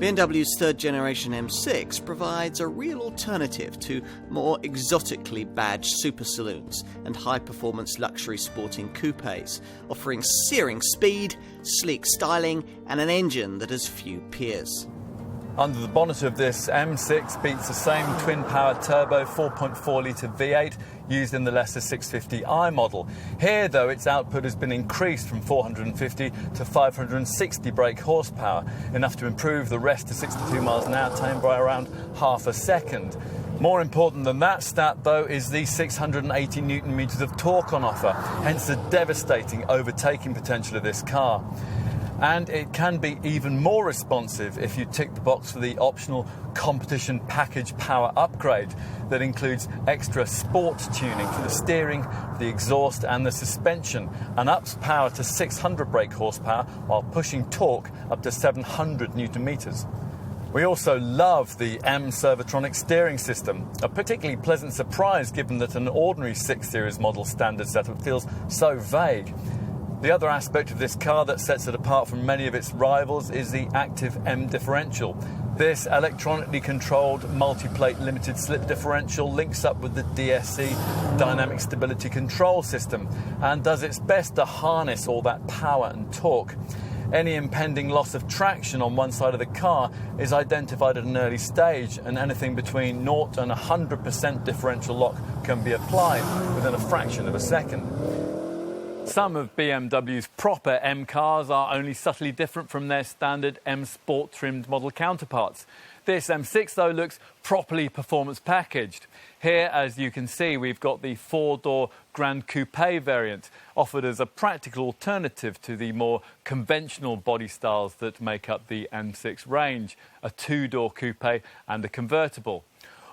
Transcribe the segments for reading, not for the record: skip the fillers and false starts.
BMW's third generation M6 provides a real alternative to more exotically badged super saloons and high-performance luxury sporting coupes, offering searing speed, sleek styling and an engine that has few peers. Under the bonnet of this M6 beats the same twin-powered turbo 4.4-litre V8 used in the Leicester 650i model. Here, though, its output has been increased from 450 to 560 brake horsepower, enough to improve the rest to 62 miles an hour time by around half a second. More important than that stat, though, is the 680 newton-metres of torque on offer, hence the devastating overtaking potential of this car. And it can be even more responsive if you tick the box for the optional competition package power upgrade that includes extra sport tuning for the steering, the exhaust and the suspension, and ups power to 600 brake horsepower while pushing torque up to 700 newton meters. We also love the M Servotronic steering system, a particularly pleasant surprise given that an ordinary 6 Series model standard setup feels so vague. The other aspect of this car that sets it apart from many of its rivals is the active M Differential. This electronically controlled multi-plate limited slip differential links up with the DSC dynamic stability control system and does its best to harness all that power and torque. Any impending loss of traction on one side of the car is identified at an early stage, and anything between 0 and 100% differential lock can be applied within a fraction of a second. Some of BMW's proper M cars are only subtly different from their standard M Sport trimmed model counterparts. This M6, though, looks properly performance packaged. Here, as you can see, we've got the 4-door Grand Coupe variant, offered as a practical alternative to the more conventional body styles that make up the M6 range, a 2-door coupe and a convertible.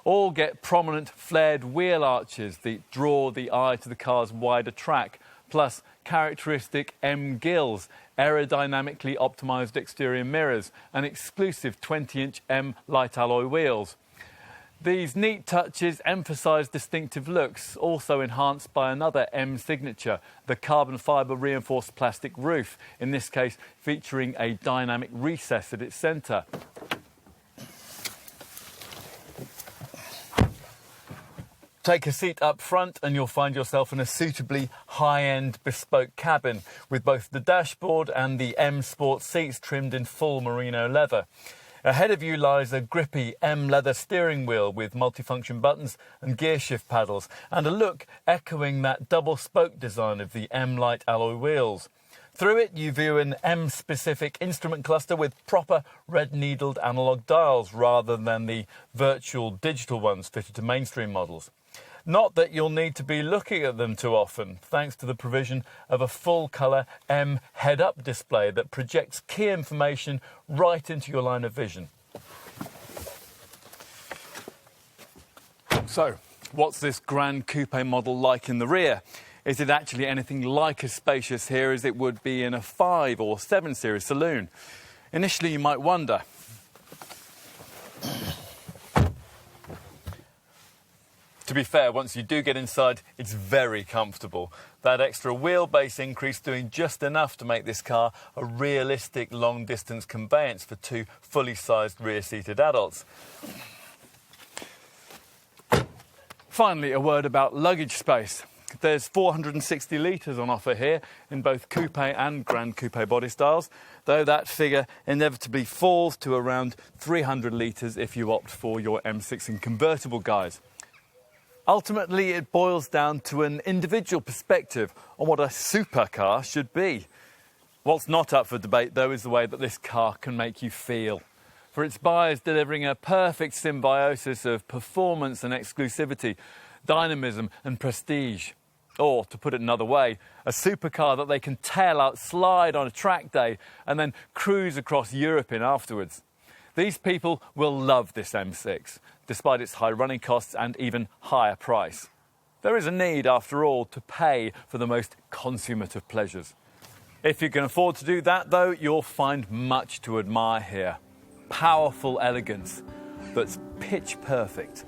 All get prominent flared wheel arches that draw the eye to the car's wider track, plus characteristic M gills, aerodynamically optimised exterior mirrors and exclusive 20-inch M light alloy wheels. These neat touches emphasise distinctive looks, also enhanced by another M signature, the carbon fibre reinforced plastic roof, in this case featuring a dynamic recess at its centre. Take a seat up front and you'll find yourself in a suitably high-end bespoke cabin with both the dashboard and the M Sport seats trimmed in full merino leather. Ahead of you lies a grippy M leather steering wheel with multifunction buttons and gear shift paddles, and a look echoing that double spoke design of the M light alloy wheels. Through it you view an M-specific instrument cluster with proper red-needled analogue dials rather than the virtual digital ones fitted to mainstream models. Not that you'll need to be looking at them too often, thanks to the provision of a full-colour M head-up display that projects key information right into your line of vision. So, what's this Grand Coupe model like in the rear? Is it actually anything like as spacious here as it would be in a 5 or 7 Series saloon? Initially, you might wonder. To be fair, once you do get inside, it's very comfortable. That extra wheelbase increase doing just enough to make this car a realistic long-distance conveyance for two fully sized rear-seated adults. Finally, a word about luggage space. There's 460 litres on offer here in both coupe and Grand Coupe body styles, though that figure inevitably falls to around 300 litres if you opt for your M6 in convertible guise. Ultimately, it boils down to an individual perspective on what a supercar should be. What's not up for debate, though, is the way that this car can make you feel. For its buyers, delivering a perfect symbiosis of performance and exclusivity, dynamism and prestige. Or, to put it another way, a supercar that they can tail out, slide on a track day and then cruise across Europe in afterwards. These people will love this M6, despite its high running costs and even higher price. There is a need, after all, to pay for the most consummate of pleasures. If you can afford to do that, though, you'll find much to admire here. Powerful elegance that's pitch perfect.